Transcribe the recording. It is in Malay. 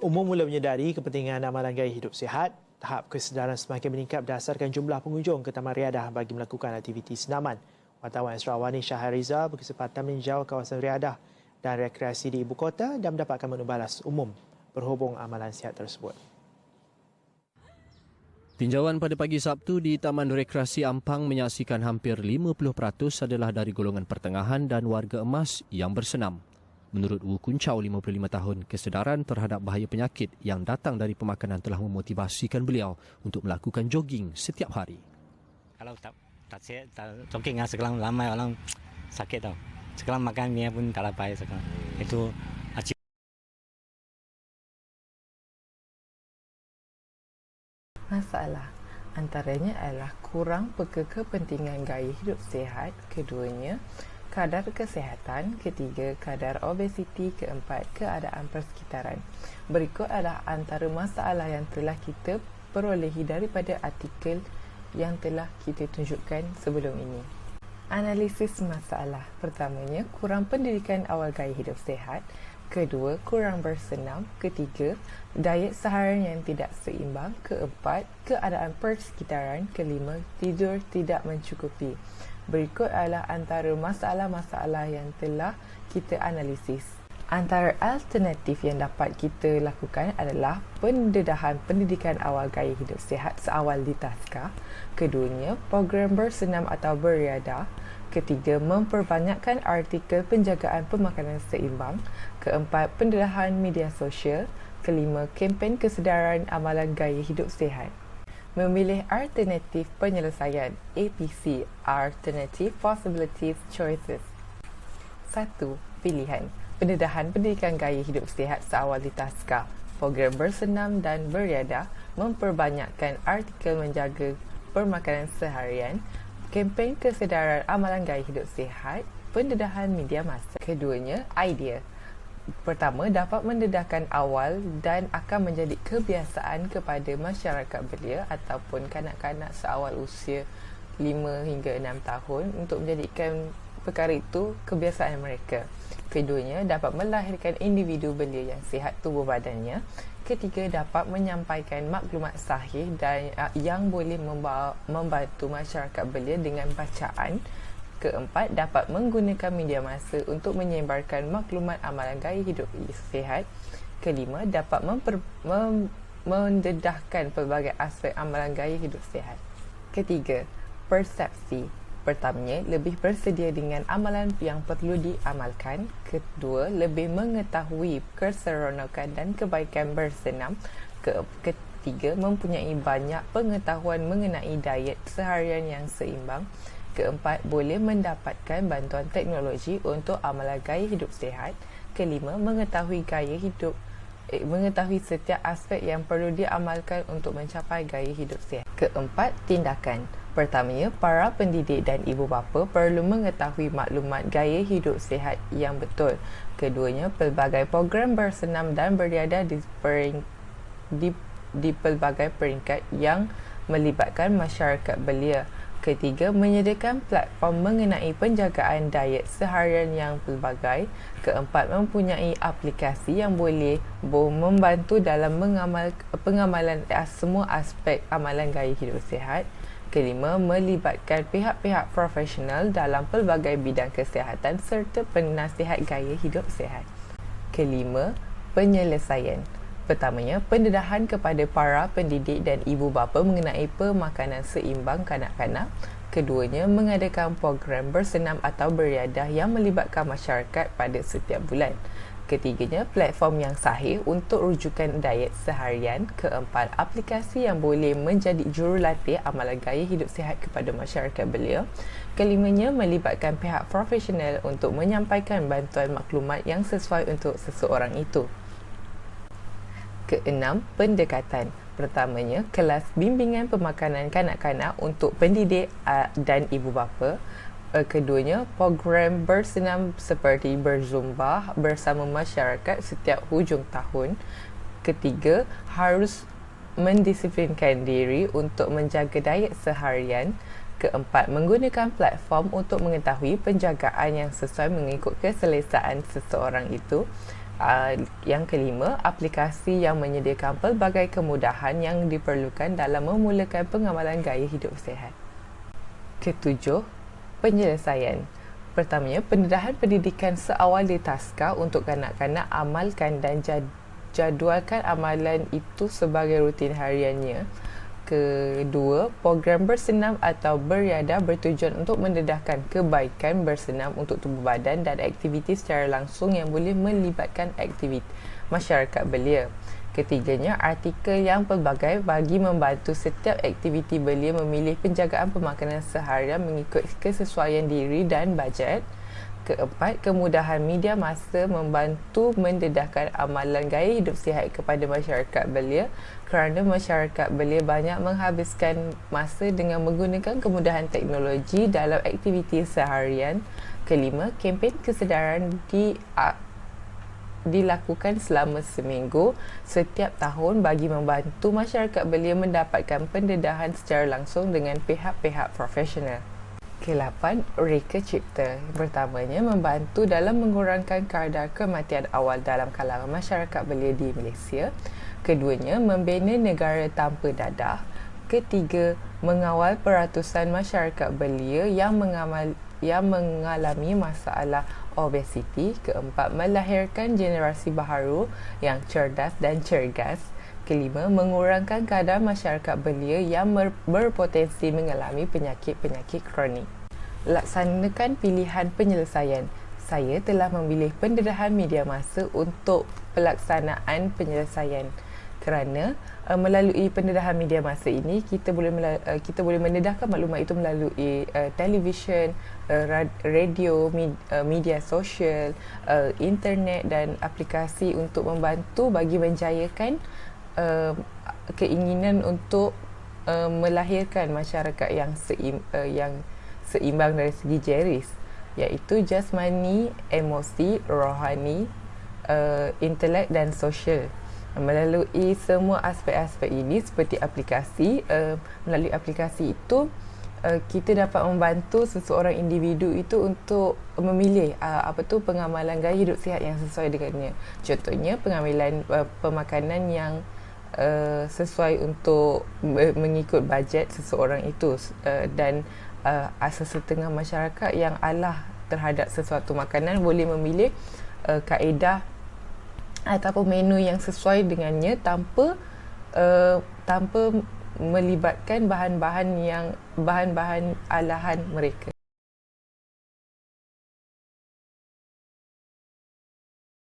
Umum mula menyedari kepentingan amalan gaya hidup sihat. Tahap kesedaran semakin meningkat berdasarkan jumlah pengunjung ke Taman Riadah bagi melakukan aktiviti senaman. Wartawan Sarawani Syahariza berkesempatan meninjau kawasan riadah dan rekreasi di ibu kota dan mendapatkan menu balas umum berhubung amalan sihat tersebut. Tinjauan pada pagi Sabtu di Taman Rekreasi Ampang menyaksikan hampir 50% adalah dari golongan pertengahan dan warga emas yang bersenam. Menurut Wu Kuncau, 55 tahun, kesedaran terhadap bahaya penyakit yang datang dari pemakanan telah memotivasikan beliau untuk melakukan jogging setiap hari. Kalau tak sihat, jogging sekarang ramai orang sakit tau. Sekarang makannya pun tak baik sekarang. Itu masalah antaranya adalah kurang peka kepentingan gaya hidup sihat, keduanya kadar kesihatan, ketiga kadar obesiti, keempat keadaan persekitaran. Berikut adalah antara masalah yang telah kita perolehi daripada artikel yang telah kita tunjukkan sebelum ini. Analisis masalah. Pertamanya, kurang pendidikan awal gaya hidup sihat. Kedua, kurang bersenam. Ketiga, diet seharian yang tidak seimbang. Keempat, keadaan persekitaran. Kelima, tidur tidak mencukupi. Berikut adalah antara masalah-masalah yang telah kita analisis. Antara alternatif yang dapat kita lakukan adalah pendedahan pendidikan awal gaya hidup sihat seawal di taska. Keduanya, program bersenam atau beriadah. Ketiga, memperbanyakkan artikel penjagaan pemakanan seimbang. Keempat, pendedahan media sosial. Kelima, kempen kesedaran amalan gaya hidup sihat. Memilih alternatif penyelesaian APC, Alternative Possibilities Choices. 1. Pilihan pendedahan pendidikan gaya hidup sihat seawal di taska. Program bersenam dan beriadah, memperbanyakkan artikel menjaga permakanan seharian, kempen kesedaran amalan gaya hidup sihat, pendedahan media massa. Keduanya, idea. Pertama, dapat mendedahkan awal dan akan menjadi kebiasaan kepada masyarakat belia ataupun kanak-kanak seawal usia 5 hingga 6 tahun untuk menjadikan perkara itu kebiasaan mereka. Keduanya, dapat melahirkan individu belia yang sihat tubuh badannya. Ketiga, dapat menyampaikan maklumat sahih dan yang boleh membantu masyarakat belia dengan bacaan. Keempat, dapat menggunakan media massa untuk menyebarkan maklumat amalan gaya hidup sihat. Kelima, dapat mendedahkan pelbagai aspek amalan gaya hidup sihat. Ketiga, persepsi. Pertamanya, lebih bersedia dengan amalan yang perlu diamalkan. Kedua, lebih mengetahui keseronokan dan kebaikan bersenam. Ketiga, mempunyai banyak pengetahuan mengenai diet seharian yang seimbang. Keempat, boleh mendapatkan bantuan teknologi untuk amalan gaya hidup sihat. Kelima, mengetahui setiap aspek yang perlu diamalkan untuk mencapai gaya hidup sihat. Keempat, tindakan. Pertamanya, para pendidik dan ibu bapa perlu mengetahui maklumat gaya hidup sihat yang betul. Keduanya, pelbagai program bersenam dan beriadah di pelbagai peringkat yang melibatkan masyarakat belia. Ketiga, menyediakan platform mengenai penjagaan diet seharian yang pelbagai. Keempat, mempunyai aplikasi yang boleh membantu dalam pengamalan semua aspek amalan gaya hidup sihat. Kelima, melibatkan pihak-pihak profesional dalam pelbagai bidang kesihatan serta penasihat gaya hidup sihat. Kelima, penyelesaian. Pertamanya, pendedahan kepada para pendidik dan ibu bapa mengenai pemakanan seimbang kanak-kanak. Keduanya, mengadakan program bersenam atau beriadah yang melibatkan masyarakat pada setiap bulan. Ketiganya, platform yang sahih untuk rujukan diet seharian. Keempat, aplikasi yang boleh menjadi jurulatih amalan gaya hidup sihat kepada masyarakat belia. Kelimanya, melibatkan pihak profesional untuk menyampaikan bantuan maklumat yang sesuai untuk seseorang itu. Keenam, pendekatan. Pertamanya, kelas bimbingan pemakanan kanak-kanak untuk pendidik dan ibu bapa. Keduanya, program bersenam seperti berzumba bersama masyarakat setiap hujung tahun. Ketiga, harus mendisiplinkan diri untuk menjaga diet seharian. Keempat, menggunakan platform untuk mengetahui penjagaan yang sesuai mengikut keselesaan seseorang itu. Yang kelima, aplikasi yang menyediakan pelbagai kemudahan yang diperlukan dalam memulakan pengamalan gaya hidup sihat. Ketujuh, penyelesaian. Pertamanya, pendedahan pendidikan seawal di taska untuk kanak-kanak amalkan dan jadualkan amalan itu sebagai rutin hariannya. Kedua, program bersenam atau beriadah bertujuan untuk mendedahkan kebaikan bersenam untuk tubuh badan dan aktiviti secara langsung yang boleh melibatkan aktiviti masyarakat belia. Ketiganya, artikel yang pelbagai bagi membantu setiap aktiviti belia memilih penjagaan pemakanan seharian mengikut kesesuaian diri dan bajet. Keempat, kemudahan media masa membantu mendedahkan amalan gaya hidup sihat kepada masyarakat belia kerana masyarakat belia banyak menghabiskan masa dengan menggunakan kemudahan teknologi dalam aktiviti seharian. Kelima, kempen kesedaran dilakukan selama seminggu setiap tahun bagi membantu masyarakat belia mendapatkan pendedahan secara langsung dengan pihak-pihak profesional. Ke-8, reka cipta. Pertamanya, membantu dalam mengurangkan kadar kematian awal dalam kalangan masyarakat belia di Malaysia. Keduanya, membina negara tanpa dadah. Ketiga, mengawal peratusan masyarakat belia yang mengalami masalah obesiti. Keempat, melahirkan generasi baharu yang cerdas dan cergas. Kelima, mengurangkan kadar masyarakat belia yang berpotensi mengalami penyakit-penyakit kronik. Laksanakan pilihan penyelesaian. Saya telah memilih pendedahan media masa untuk pelaksanaan penyelesaian kerana melalui pendedahan media masa ini kita boleh mendedahkan maklumat itu melalui televisyen, radio, media sosial, internet dan aplikasi untuk membantu bagi menjayakan keinginan untuk melahirkan masyarakat yang seimbang dari segi jeris, iaitu jasmani, emosi, rohani, intelek dan sosial. Melalui semua aspek-aspek ini seperti aplikasi, melalui aplikasi itu kita dapat membantu seseorang individu itu untuk memilih pengamalan gaya hidup sihat yang sesuai dengannya. Contohnya pengambilan pemakanan yang sesuai untuk mengikut bajet seseorang itu, dan sesetengah masyarakat yang alah terhadap sesuatu makanan boleh memilih kaedah ataupun menu yang sesuai dengannya tanpa melibatkan bahan-bahan alahan mereka.